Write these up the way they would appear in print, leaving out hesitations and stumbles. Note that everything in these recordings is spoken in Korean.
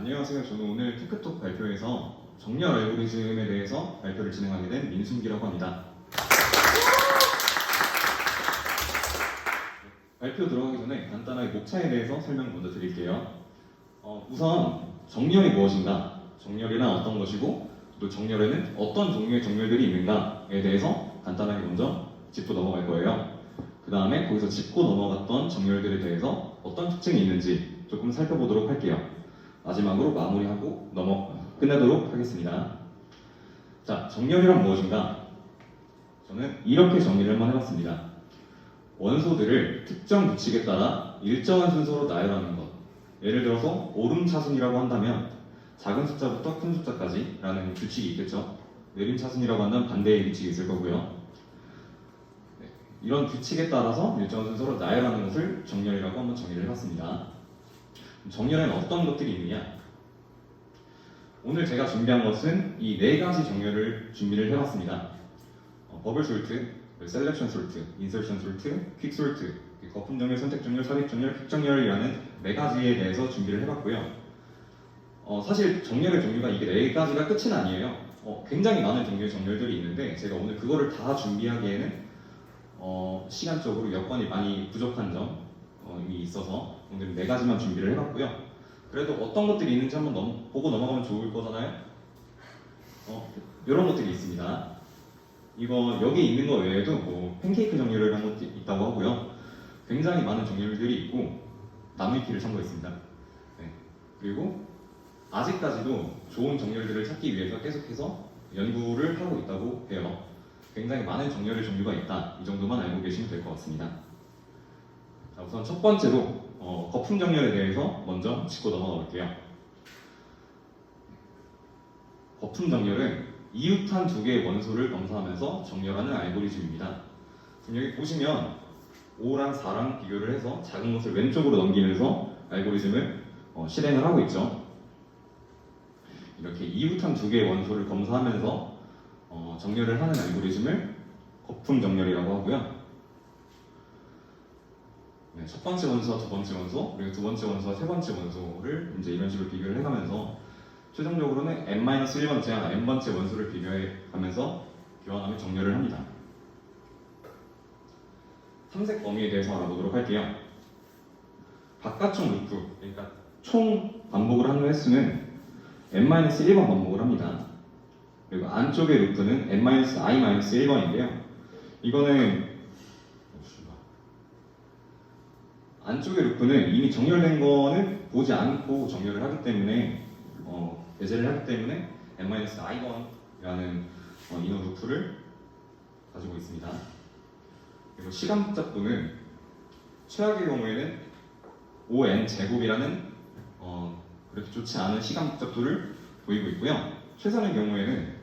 안녕하세요. 저는 오늘 테크톡 발표에서 정렬 알고리즘에 대해서 발표를 진행하게 된 민순기라고 합니다. 발표 들어가기 전에 간단하게 목차에 대해서 설명 먼저 드릴게요. 우선 정렬이 무엇인가, 정렬이란 어떤 것이고 또 정렬에는 어떤 종류의 정렬들이 있는가에 대해서 간단하게 먼저 짚고 넘어갈 거예요. 그 다음에 거기서 짚고 넘어갔던 정렬들에 대해서 어떤 특징이 있는지 조금 살펴보도록 할게요. 마지막으로 마무리하고 끝내도록 하겠습니다. 자, 정렬이란 무엇인가? 저는 이렇게 정리를 한번 해봤습니다. 원소들을 특정 규칙에 따라 일정한 순서로 나열하는 것. 예를 들어서 오름차순이라고 한다면 작은 숫자부터 큰 숫자까지 라는 규칙이 있겠죠. 내림차순이라고 한다면 반대의 규칙이 있을 거고요. 이런 규칙에 따라서 일정한 순서로 나열하는 것을 정렬이라고 한번 정의를 해봤습니다. 정렬에는 어떤 것들이 있느냐? 오늘 제가 준비한 것은 이 네 가지 정렬을 준비를 해봤습니다. 버블 솔트, 셀렉션 솔트, 인설션 솔트, 퀵 솔트, 거품 정렬, 선택 정렬, 삽입 정렬, 퀵 정렬이라는 네 가지에 대해서 준비를 해봤고요. 사실 정렬의 종류가 이게 네 가지가 끝은 아니에요. 굉장히 많은 종류의 정렬들이 있는데 제가 오늘 그거를 다 준비하기에는 시간적으로 여건이 많이 부족한 점이 있어서 오늘 네 가지만 준비를 해봤고요. 그래도 어떤 것들이 있는지 한번 보고 넘어가면 좋을 거잖아요. 이런 것들이 있습니다. 이거 여기 있는 거 외에도 뭐 팬케이크 정렬을 한 것도 있다고 하고요. 굉장히 많은 정렬들이 있고 나무위키를 참고했습니다. 네. 그리고 아직까지도 좋은 정렬들을 찾기 위해서 계속해서 연구를 하고 있다고 해요. 굉장히 많은 정렬의 종류가 있다. 이 정도만 알고 계시면 될 것 같습니다. 자, 우선 첫 번째로 거품 정렬에 대해서 먼저 짚고 넘어가 볼게요. 거품 정렬은 이웃한 두 개의 원소를 검사하면서 정렬하는 알고리즘입니다. 지금 여기 보시면 5랑 4랑 비교를 해서 작은 것을 왼쪽으로 넘기면서 알고리즘을 실행을 하고 있죠. 이렇게 이웃한 두 개의 원소를 검사하면서 정렬을 하는 알고리즘을 거품 정렬이라고 하고요. 네, 첫 번째 원소와 두 번째 원소, 그리고 두 번째 원소와 세 번째 원소를 이제 이런 식으로 비교를 해가면서 최종적으로는 n-1번째와 n번째 원소를 비교해가면서 교환하며 정렬을 합니다. 탐색 범위에 대해서 알아보도록 할게요. 바깥쪽 루프, 그러니까 총 반복을 하는 횟수는 n-1번 반복을 합니다. 그리고 안쪽의 루프는 n-i-1번인데요. 이거는 안쪽의 루프는 이미 정렬된 거는 보지 않고 정렬을 하기 때문에 배제를 하기 때문에 n-i1이라는 이너 루프를 가지고 있습니다. 그리고 시간 복잡도는 최악의 경우에는 5n 제곱이라는 그렇게 좋지 않은 시간 복잡도를 보이고 있고요. 최선의 경우에는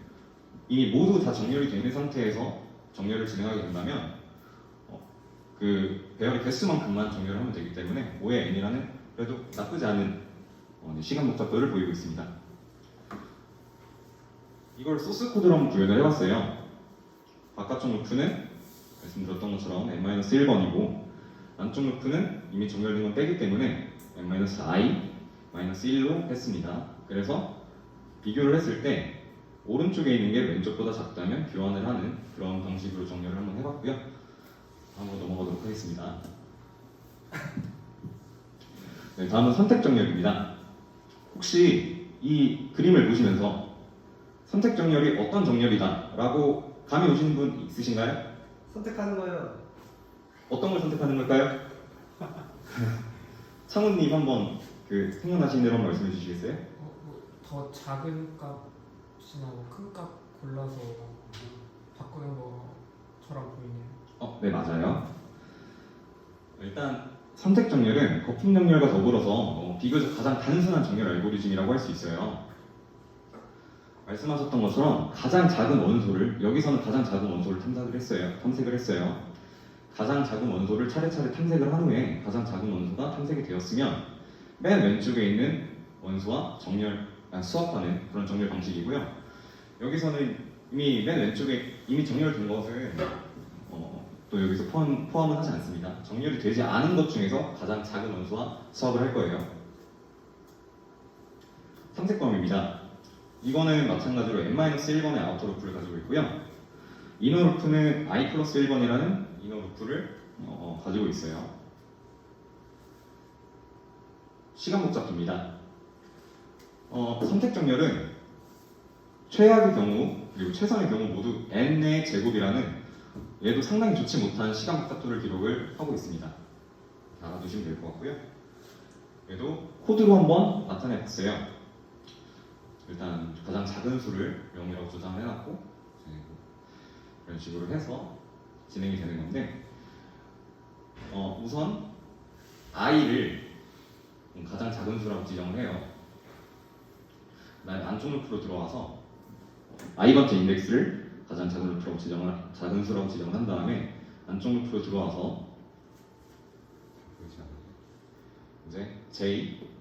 이미 모두 다 정렬이 되어 있는 상태에서 정렬을 진행하게 된다면 그 배열의 개수만큼만 정렬을 하면 되기 때문에 5의 n이라는 그래도 나쁘지 않은 시간 복잡도를 보이고 있습니다. 이걸 소스 코드로 한번 구현을 해봤어요. 바깥쪽 루프는 말씀드렸던 것처럼 n-1번이고 안쪽 루프는 이미 정렬된 건 빼기 때문에 n-i-1로 했습니다. 그래서 비교를 했을 때 오른쪽에 있는 게 왼쪽보다 작다면 교환을 하는 그런 방식으로 정렬을 한번 해봤고요. 다음으로 넘어가도록 하겠습니다. 네, 다음은 선택 정렬입니다. 혹시 이 그림을 보시면서 선택 정렬이 어떤 정렬이다 라고 감이 오시는 분 있으신가요? 선택하는 거예요. 어떤 걸 선택하는 걸까요? 창훈님 한번 생각나시는 대로 한번 말씀해 주시겠어요? 더 작은 값이나 큰 값 골라서 바꾸는 것처럼 보이네요. 네, 맞아요. 일단 선택 정렬은 거품 정렬과 더불어서 비교적 가장 단순한 정렬 알고리즘이라고 할 수 있어요. 말씀하셨던 것처럼 가장 작은 원소를, 여기서는 가장 작은 원소를 탐색을 했어요. 가장 작은 원소를 차례차례 탐색을 한 후에 가장 작은 원소가 탐색이 되었으면 맨 왼쪽에 있는 원소와 수합하는 그런 정렬 방식이고요. 여기서는 이미 맨 왼쪽에 이미 정렬된 것은 또 여기서 포함은 하지 않습니다. 정렬이 되지 않은 것 중에서 가장 작은 원소와 수합을 할 거예요. 탐색범입니다. 이거는 마찬가지로 n-1번의 아우터 루프를 가지고 있고요. 이너 루프는 i 플러스 1번이라는 이너 루프를 가지고 있어요. 시간 복잡도입니다. 선택 정렬은 최악의 경우 그리고 최선의 경우 모두 n의 제곱이라는 얘도 상당히 좋지 못한 시간 복잡도를 기록을 하고 있습니다. 알아두시면 될 것 같고요. 얘도 코드로 한번 나타내 봤어요. 일단 가장 작은 수를 0이라고 조장을 해놨고 이런 식으로 해서 진행이 되는 건데 우선 i를 가장 작은 수라고 지정을 해요. 그다음에 안쪽 루프로 들어와서 i번째 인덱스를 가장 작은 루프라고 작은 수라고 지정을 한 다음에 안쪽 루프로 들어와서 이제 j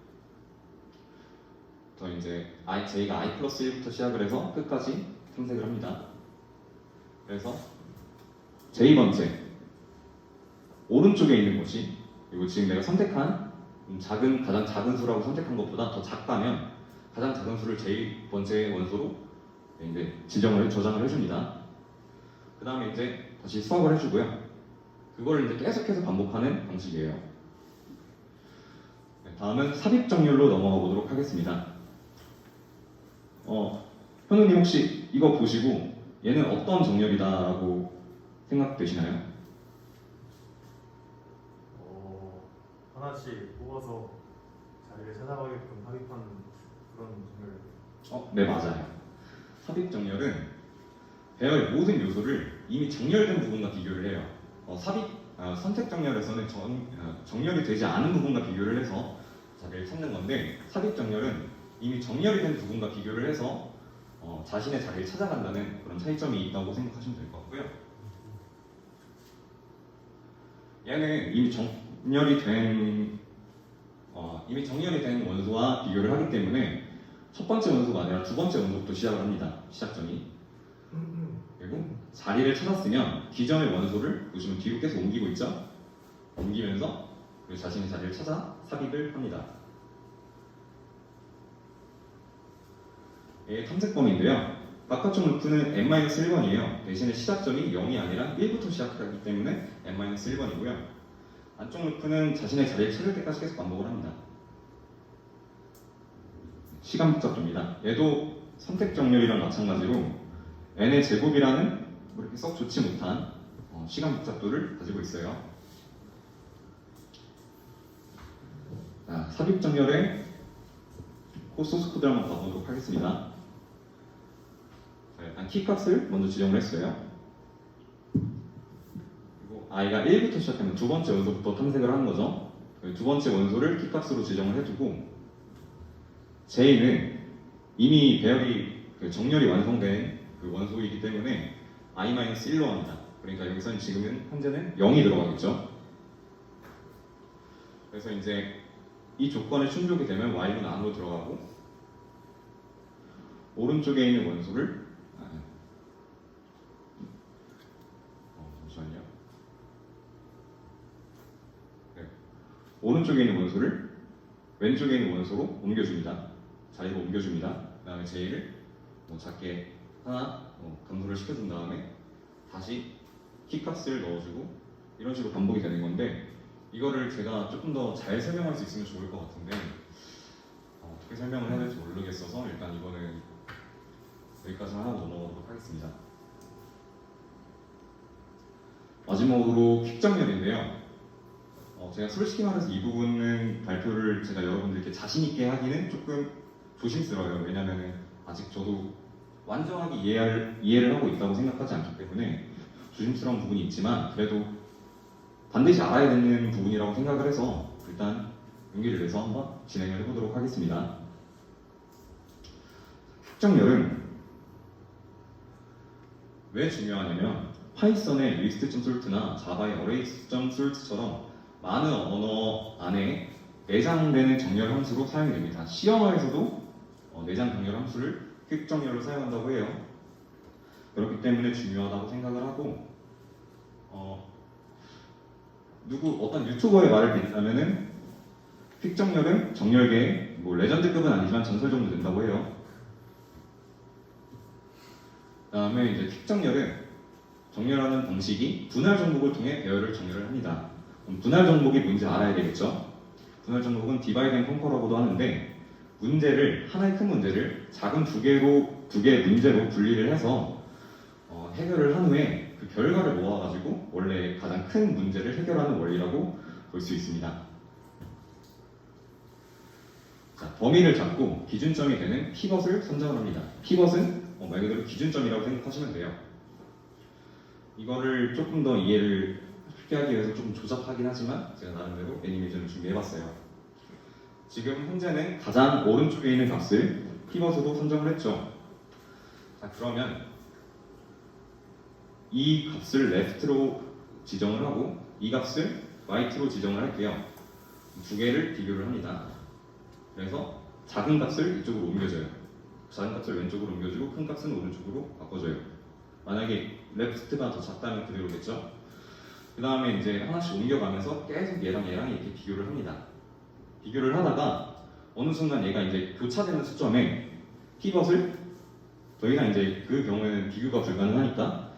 더 이제 j가 i 플러스 1부터 시작을 해서 끝까지 탐색을 합니다. 그래서 j번째 오른쪽에 있는 것이 그리고 지금 내가 선택한 가장 작은 수라고 선택한 것보다 더 작다면 가장 작은 수를 j번째 원소로 이제 저장을 해줍니다. 그 다음에 이제 다시 수학을 해주고요. 그걸 이제 계속해서 반복하는 방식이에요. 다음은 삽입 정렬로 넘어가 보도록 하겠습니다. 현우님 혹시 이거 보시고 얘는 어떤 정렬이다라고 생각되시나요? 하나씩 뽑아서 자리를 찾아가게끔 삽입하는 그런 정렬. 네, 맞아요. 삽입 정렬은 배열 모든 요소를 이미 정렬된 부분과 비교를 해요. 선택 정렬에서는 정렬이 되지 않은 부분과 비교를 해서 자리를 찾는 건데, 삽입 정렬은 이미 정렬이 된 부분과 비교를 해서 자신의 자리를 찾아간다는 그런 차이점이 있다고 생각하시면 될 것 같고요. 얘는 이미 정렬이 된 원소와 비교를 하기 때문에 첫 번째 원소가 아니라 두 번째 원소부터 시작을 합니다. 시작점이. 그리고 자리를 찾았으면 기존의 원소를 보시면 뒤로 계속 옮기고 있죠. 옮기면서 자신의 자리를 찾아 삽입을 합니다. 얘의 탐색범인데요. 바깥쪽 루프는 n-1번이에요. 대신에 시작점이 0이 아니라 1부터 시작하기 때문에 n-1번이고요. 안쪽 루프는 자신의 자리를 찾을 때까지 계속 반복을 합니다. 시간 복잡도입니다. 얘도 선택 정렬이랑 마찬가지로 n의 제곱이라는 그렇게 썩 좋지 못한 시간 복잡도를 가지고 있어요. 자, 삽입 정렬의 소스 코드를 한번 봐보도록 하겠습니다. 자, 일단 키 값을 먼저 지정을 했어요. 그리고 i가 1부터 시작하면 두 번째 원소부터 탐색을 하는 거죠. 두 번째 원소를 키 값으로 지정을 해두고, j는 이미 배열이 정렬이 완성된 그 원소이기 때문에 i-1로 합니다. 그러니까 여기서는 지금은 현재는 0이 들어가겠죠. 그래서 이제 이 조건에 충족이 되면 y는 안으로 들어가고, 오른쪽에 있는 원소를 잠시만요. 네. 오른쪽에 있는 원소를 왼쪽에 있는 원소로 옮겨줍니다. 자리로 옮겨줍니다. 그 다음에 j를 작게 하나 감소를 시켜준 다음에 다시 키값을 넣어주고, 이런 식으로 반복이 되는 건데, 이거를 제가 조금 더 잘 설명할 수 있으면 좋을 것 같은데 어떻게 설명을 해야 될지 모르겠어서 일단 이거는 여기까지만 하고 넘어가도록 하겠습니다. 마지막으로 퀵 정렬인데요. 제가 솔직히 말해서 이 부분은 발표를 제가 여러분들께 자신 있게 하기는 조금 조심스러워요. 왜냐면은 아직 저도 완전하게 이해를 하고 있다고 생각하지 않기 때문에 조심스러운 부분이 있지만, 그래도 반드시 알아야 되는 부분이라고 생각을 해서 일단 용기를 내서 한번 진행을 해보도록 하겠습니다. 퀵정렬은 왜 중요하냐면, 파이썬의 list.sort나 자바의 arrays.sort처럼 많은 언어 안에 내장되는 정렬 함수로 사용이 됩니다. 시험화에서도 내장 정렬 함수를 퀵정렬로 사용한다고 해요. 그렇기 때문에 중요하다고 생각을 하고, 어떤 유튜버의 말을 빌리자면은 퀵정렬은 정렬계의 뭐 레전드급은 아니지만 전설 정도 된다고 해요. 그다음에 이제 특정열은 정렬하는 방식이 분할 정목을 통해 배열을 정렬을 합니다. 그럼 분할 정목이 뭔지 알아야 되겠죠? 분할 정목은 디바이드 앤 컨커라고도 하는데 하나의 큰 문제를 작은 두 개의 문제로 분리를 해서 해결을 한 후에 그 결과를 모아가지고 원래 가장 큰 문제를 해결하는 원리라고 볼 수 있습니다. 자, 범위를 잡고 기준점이 되는 피벗을 선정을 합니다. 피벗은 말 그대로 기준점이라고 생각하시면 돼요. 이거를 조금 더 이해를 쉽게 하기 위해서 조금 조잡하긴 하지만 제가 나름대로 애니메이션을 준비해봤어요. 지금 현재는 가장 오른쪽에 있는 값을 피벗으로 선정을 했죠. 자, 그러면 이 값을 left로 지정을 하고 이 값을 right로 지정을 할게요. 두 개를 비교를 합니다. 그래서 작은 값을 이쪽으로 옮겨줘요. 작은 값을 왼쪽으로 옮겨주고 큰 값은 오른쪽으로 바꿔줘요. 만약에 left가 더 작다면 그대로겠죠. 그 다음에 이제 하나씩 옮겨가면서 계속 얘랑 이렇게 비교를 합니다. 비교를 하다가 어느 순간 얘가 이제 교차되는 수점에 피벗을 더 이상 이제 그 경우에는 비교가 불가능하니까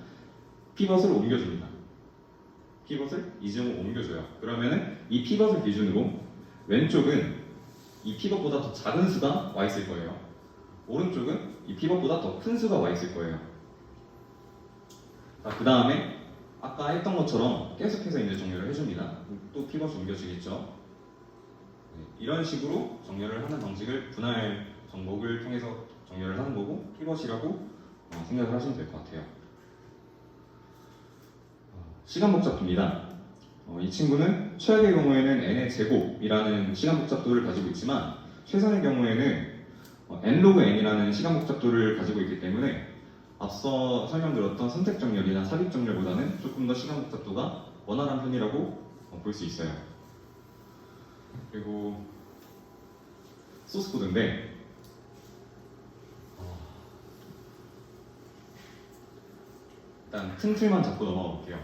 피벗을 옮겨줍니다. 피벗을 이중으로 옮겨줘요. 그러면은 이 피벗을 기준으로 왼쪽은 이 피벗보다 더 작은 수가 와 있을 거예요. 오른쪽은 이 피벗보다 더 큰 수가 와 있을 거예요. 자, 그 다음에 아까 했던 것처럼 계속해서 이제 정렬을 해줍니다. 또 피벗을 옮겨주겠죠. 이런 식으로 정렬을 하는 방식을 분할 정목을 통해서 정렬을 하는 거고 피벗이라고 생각을 하시면 될 것 같아요. 시간 복잡도입니다. 이 친구는 최악의 경우에는 n의 제곱이라는 시간 복잡도를 가지고 있지만 최선의 경우에는 nlog n이라는 시간 복잡도를 가지고 있기 때문에 앞서 설명드렸던 선택 정렬이나 삽입 정렬보다는 조금 더 시간 복잡도가 원활한 편이라고 볼 수 있어요. 그리고 소스 코드인데 일단 큰 틀만 잡고 넘어가 볼게요.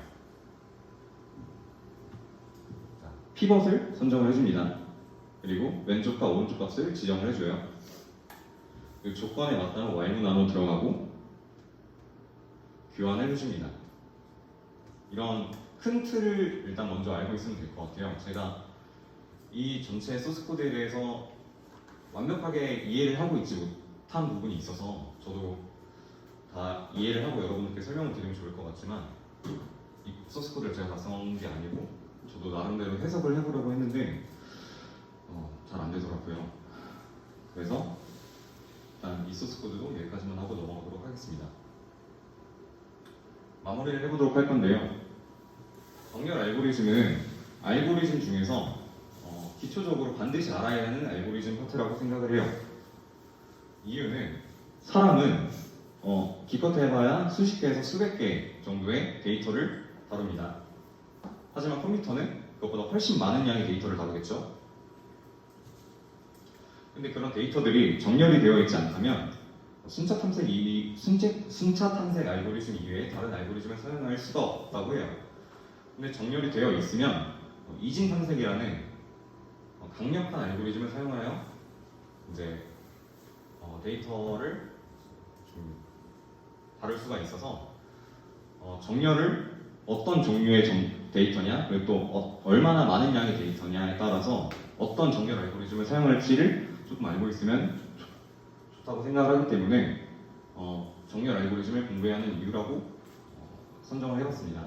자, 피벗을 선정을 해줍니다. 그리고 왼쪽과 오른쪽 값을 지정을 해줘요. 그리고 조건에 맞다면 while 문화로 들어가고 교환을 해줍니다. 이런 큰 틀을 일단 먼저 알고 있으면 될 것 같아요. 제가 이 전체 소스 코드에 대해서 완벽하게 이해를 하고 있지 못한 부분이 있어서 저도 다 이해를 하고 여러분들께 설명을 드리면 좋을 것 같지만 이 소스 코드를 제가 다 써온 게 아니고 저도 나름대로 해석을 해보려고 했는데 잘 안 되더라고요. 그래서 일단 이 소스 코드도 여기까지만 하고 넘어가도록 하겠습니다. 마무리를 해보도록 할 건데요. 정렬 알고리즘은 알고리즘 중에서 기초적으로 반드시 알아야 하는 알고리즘 파트라고 생각을 해요. 이유는 사람은 기껏 해봐야 수십 개에서 수백 개 정도의 데이터를 다룹니다. 하지만 컴퓨터는 그것보다 훨씬 많은 양의 데이터를 다루겠죠. 근데 그런 데이터들이 정렬이 되어 있지 않다면 순차 탐색 알고리즘 이외에 다른 알고리즘을 사용할 수가 없다고 해요. 근데 정렬이 되어 있으면 이진 탐색이라는 강력한 알고리즘을 사용하여 이제 데이터를 좀 다룰 수가 있어서 정렬을 어떤 종류의 데이터냐 그리고 또 얼마나 많은 양의 데이터냐에 따라서 어떤 정렬 알고리즘을 사용할지를 조금 알고 있으면 좋다고 생각하기 때문에 정렬 알고리즘을 공부해야 하는 이유라고 선정을 해봤습니다.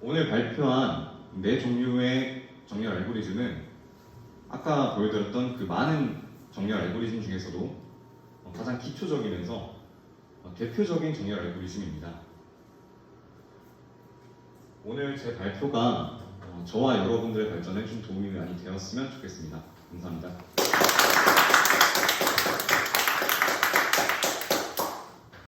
오늘 발표한 4종류의 정렬 알고리즘은 아까 보여드렸던 그 많은 정렬 알고리즘 중에서도 가장 기초적이면서 대표적인 정렬 알고리즘입니다. 오늘 제 발표가 저와 여러분들의 발전에 좀 도움이 많이 되었으면 좋겠습니다. 감사합니다.